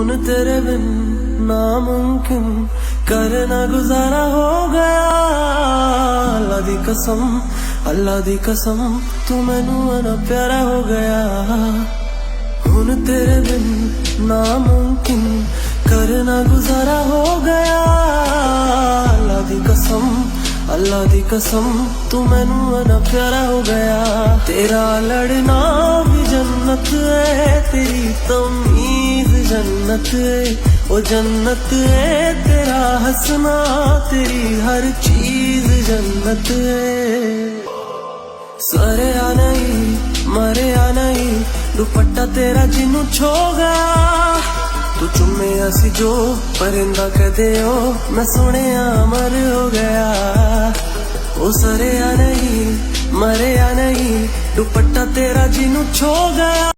हुन तेरे बिन नामुमकिन करना गुजारा हो गया। अल्लाह दी कसम तू मैनू इन्ना प्यारा हो गया। हुन तेरे बिन नामुमकिन करना गुजारा हो गया। अल्लाह दी कसम तू मैनू इन्ना प्यारा हो गया। तेरा लड़ना भी जन्नत है, तेरी तमीज़ जन्नत है, ओ जन्नत है। तेरा हंसना तेरी हर चीज जन्नत है। सरे आ नहीं मरे आ नहीं दुपट्टा तेरा जिन्नू छो गया। तू चुमे असी जो परिंदा कहते हो, मैं सुने अमर हो गया। ओ सरे आ नहीं मरे आ नहीं दुपट्टा तेरा जिन्नू छो गया।